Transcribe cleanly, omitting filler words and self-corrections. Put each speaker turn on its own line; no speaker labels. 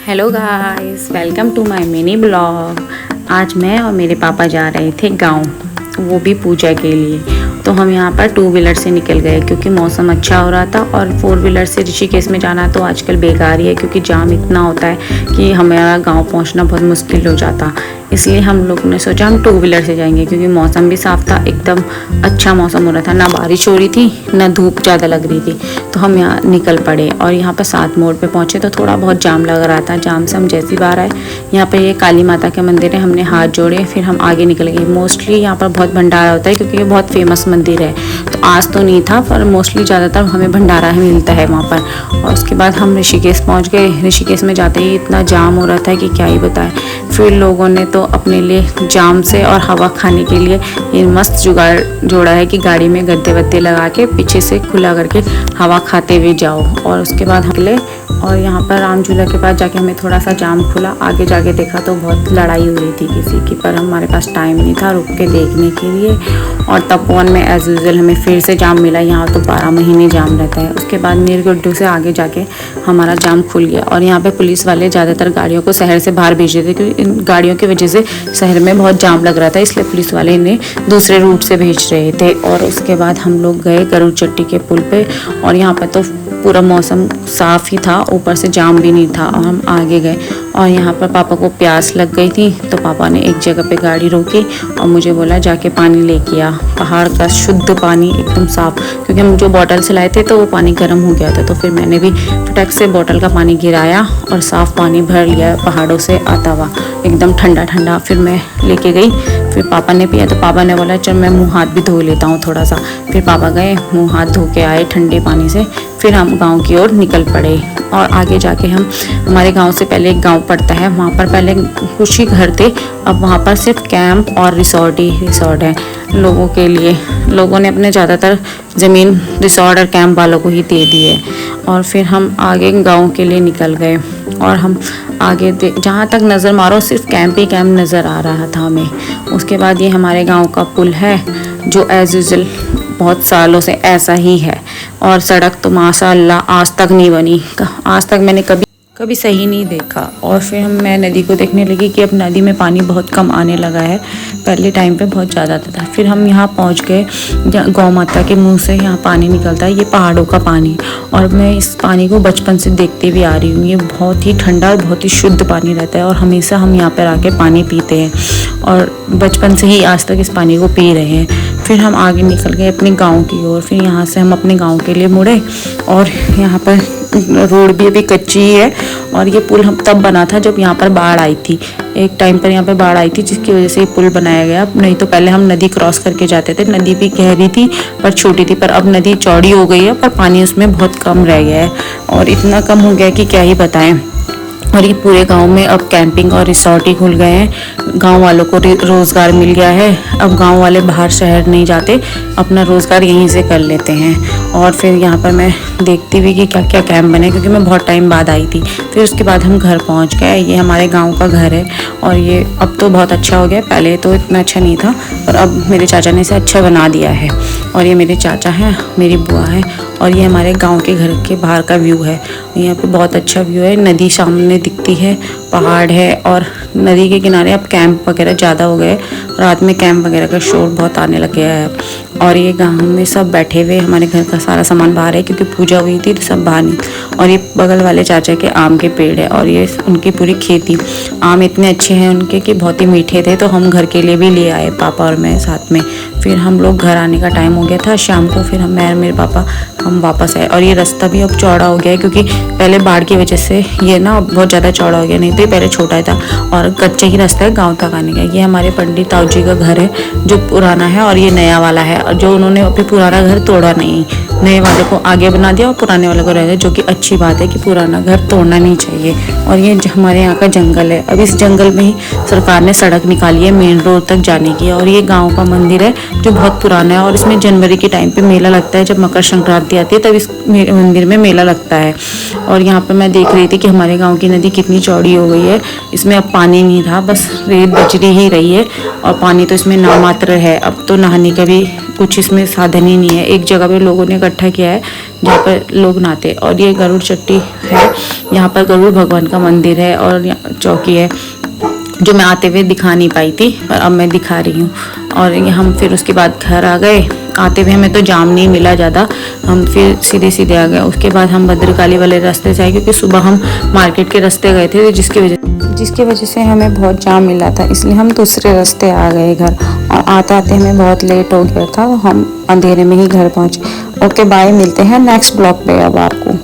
Hello guys, welcome to my mini blog. आज मैं और मेरे पापा जा रहे थे गांव, वो भी पूजा के लिए। तो हम यहाँ पर 2 व्हीलर से निकल गए क्योंकि मौसम अच्छा हो रहा था। और 4 व्हीलर से ऋषिकेश में जाना तो आजकल बेकार ही है क्योंकि जाम इतना होता है कि हमारा गांव पहुँचना बहुत मुश्किल हो जाता। इसलिए हम लोग ने सोचा हम 2 व्हीलर से जाएंगे क्योंकि मौसम भी साफ़ था, एकदम अच्छा मौसम हो रहा था, ना बारिश हो रही थी ना धूप ज़्यादा लग रही थी। तो हम यहाँ निकल पड़े और यहाँ पर 7 मोड़ पे पहुँचे तो थोड़ा बहुत जाम लग रहा था। जाम से हम जैसी बाहर आए, यहाँ पर ये काली माता के मंदिर है, हमने हाथ जोड़े, फिर हम आगे निकल गए। मोस्टली यहाँ पर बहुत भंडारा होता है क्योंकि ये बहुत फेमस मंदिर है। तो आज तो नहीं था पर मोस्टली ज़्यादातर हमें भंडारा ही मिलता है वहाँ पर। और उसके बाद हम ऋषिकेश पहुँच गए। ऋषिकेश में जाते ही इतना जाम हो रहा था कि क्या ही बताएं। फिर लोगों ने तो अपने लिए जाम से और हवा खाने के लिए ये मस्त जुगाड़ जोड़ा है कि गाड़ी में गद्दे वद्दे लगा के पीछे से खुला करके हवा खाते हुए जाओ। और उसके बाद हम निकले और यहाँ पर राम झूला के पास जाके हमें थोड़ा सा जाम खुला। आगे जाके देखा तो बहुत लड़ाई हो रही थी किसी की, पर हमारे पास टाइम नहीं था रुक के देखने के लिए। और तपोवन में एज यूजल हमें फिर से जाम मिला। यहाँ तो 12 महीने जाम रहता है। उसके बाद नीरगुड्डू से आगे जाके हमारा जाम खुल गया। और यहाँ पे पुलिस वाले ज़्यादातर गाड़ियों को शहर से बाहर भेज देते क्योंकि इन गाड़ियों की वजह से शहर में बहुत जाम लग रहा था, इसलिए पुलिस वाले इन्हें दूसरे रूट से भेज रहे थे। और उसके बाद हम लोग गए गरुड़ चट्टी के पुल पे और यहाँ पर तो पूरा मौसम साफ़ ही था, ऊपर से जाम भी नहीं था। और हम आगे गए और यहाँ पर पापा को प्यास लग गई थी तो पापा ने एक जगह पे गाड़ी रोकी और मुझे बोला जाके पानी लेके आ। पहाड़ का शुद्ध पानी एकदम साफ़, क्योंकि हम जो बॉटल से लाए थे तो वो पानी गर्म हो गया था। तो फिर मैंने भी फटक से बॉटल का पानी गिराया और साफ़ पानी भर लिया पहाड़ों से आता हुआ, एकदम ठंडा ठंडा। फिर मैं लेके गई, फिर पापा ने पिया तो पापा ने बोला चल मैं मुँह हाथ भी धो लेता हूँ थोड़ा सा। फिर पापा गए मुँह हाथ धो के आए ठंडे पानी से। फिर हम गांव की ओर निकल पड़े और आगे जाके हम हमारे गांव से पहले एक गांव पड़ता है, वहाँ पर पहले कुछ ही घर थे, अब वहाँ पर सिर्फ कैंप और रिसोर्ट है लोगों के लिए। लोगों ने अपने ज़्यादातर ज़मीन रिसोर्ट और कैंप वालों को ही दे दी है। और फिर हम आगे गांव के लिए निकल गए और हम आगे जहाँ तक नज़र मारो सिर्फ कैंप ही कैंप नज़र आ रहा था हमें। उसके बाद ये हमारे गांव का पुल है जो एज यूजल बहुत सालों से ऐसा ही है। और सड़क तो माशाअल्लाह आज तक नहीं बनी, आज तक मैंने कभी सही नहीं देखा। और फिर मैं नदी को देखने लगी कि अब नदी में पानी बहुत कम आने लगा है, पहले टाइम पे बहुत ज़्यादा था। फिर हम यहाँ पहुँच गए गौ माता के मुंह से यहाँ पानी निकलता है, ये पहाड़ों का पानी। और मैं इस पानी को बचपन से देखते हुए आ रही हूँ, ये बहुत ही ठंडा और बहुत ही शुद्ध पानी रहता है और हमेशा हम यहाँ पर आके पानी पीते हैं और बचपन से ही आज तक इस पानी को पी रहे हैं। फिर हम आगे निकल गए अपने गांव की ओर। फिर यहाँ से हम अपने गांव के लिए मुड़े और यहाँ पर रोड भी अभी कच्ची ही है। और ये पुल हम तब बना था जब यहाँ पर बाढ़ आई थी, एक टाइम पर यहाँ पर बाढ़ आई थी जिसकी वजह से ये पुल बनाया गया। नहीं तो पहले हम नदी क्रॉस करके जाते थे, नदी भी गहरी थी पर छोटी थी, पर अब नदी चौड़ी हो गई है पर पानी उसमें बहुत कम रह गया है और इतना कम हो गया कि क्या ही बताएं। और ये पूरे गांव में अब कैंपिंग और रिसोर्ट ही खुल गए हैं, गांव वालों को रोज़गार मिल गया है। अब गांव वाले बाहर शहर नहीं जाते, अपना रोज़गार यहीं से कर लेते हैं। और फिर यहाँ पर मैं देखती हुई कि क्या क्या कैंप बने, क्योंकि मैं बहुत टाइम बाद आई थी। फिर उसके बाद हम घर पहुँच गए। ये हमारे गाँव का घर है और ये अब तो बहुत अच्छा हो गया, पहले तो इतना अच्छा नहीं था और अब मेरे चाचा ने इसे अच्छा बना दिया है। और ये मेरे चाचा हैं, मेरी बुआ है और ये हमारे गांव के घर के बाहर का व्यू है। यहाँ पे बहुत अच्छा व्यू है, नदी सामने दिखती है, पहाड़ है और नदी के किनारे अब कैंप वगैरह ज़्यादा हो गए, रात में कैंप वगैरह का शोर बहुत आने लग गया है। और ये गांव में सब बैठे हुए, हमारे घर का सारा सामान बाहर है क्योंकि पूजा हुई थी तो सब बाहर नहीं। और ये बगल वाले चाचा के आम के पेड़ है और ये उनकी पूरी खेती, आम इतने अच्छे हैं उनके कि बहुत ही मीठे थे, तो हम घर के लिए भी ले आए पापा और मैं साथ में। फिर हम लोग घर आने का टाइम हो गया था शाम को, फिर मैं मेरे पापा हम वापस आए। और ये रास्ता भी अब चौड़ा हो गया है क्योंकि पहले बाढ़ की वजह से ये ना बहुत ज़्यादा चौड़ा हो गया, नहीं तो ये पहले छोटा ही था और कच्चा ही रास्ता है गांव तक आने का। ये हमारे पंडित ताऊ जी का घर है जो पुराना है और ये नया वाला है, और जो उन्होंने अपने पुराना घर तोड़ा नहीं, नए वाले को आगे बना दिया और पुराने वाले को रह गया, जो कि अच्छी बात है कि पुराना घर तोड़ना नहीं चाहिए। और ये हमारे यहाँ का जंगल है, अब इस जंगल में ही सरकार ने सड़क निकाली है मेन रोड तक जाने की। और ये गाँव का मंदिर है जो बहुत पुराना है और इसमें जनवरी के टाइम पे मेला लगता है, जब मकर संक्रांति आती है तब इस मंदिर में मेला लगता है। और यहाँ पर मैं देख रही थी कि हमारे गांव की नदी कितनी कितनी चौड़ी हो गई है। इसमें अब पानी नहीं था, बस रेत बजरी ही रही है और पानी तो इसमें नामात्र है। अब तो नहाने का भी कुछ इसमें साधन ही नहीं है। एक जगह पे लोगों ने इकट्ठा किया है जहाँ पर लोग नहाते। और ये गरुड़ चट्टी है, यहाँ पर गरुड़ भगवान का मंदिर है और चौकी है जो मैं आते हुए दिखा नहीं पाई थी, पर अब मैं दिखा रही हूँ। और ये हम फिर उसके बाद घर आ गए। आते हुए हमें तो जाम नहीं मिला ज़्यादा, हम फिर सीधे सीधे आ गए। उसके बाद हम भद्रकाली वाले रास्ते से आए क्योंकि सुबह हम मार्केट के रास्ते गए थे, जिसकी वजह से हमें बहुत जाम मिला था, इसलिए हम दूसरे रास्ते आ गए घर। और आते आते हमें बहुत लेट हो गया था, हम अंधेरे में ही घर पहुँचे। ओके बाय, मिलते हैं नेक्स्ट ब्लॉग पे अब आपको।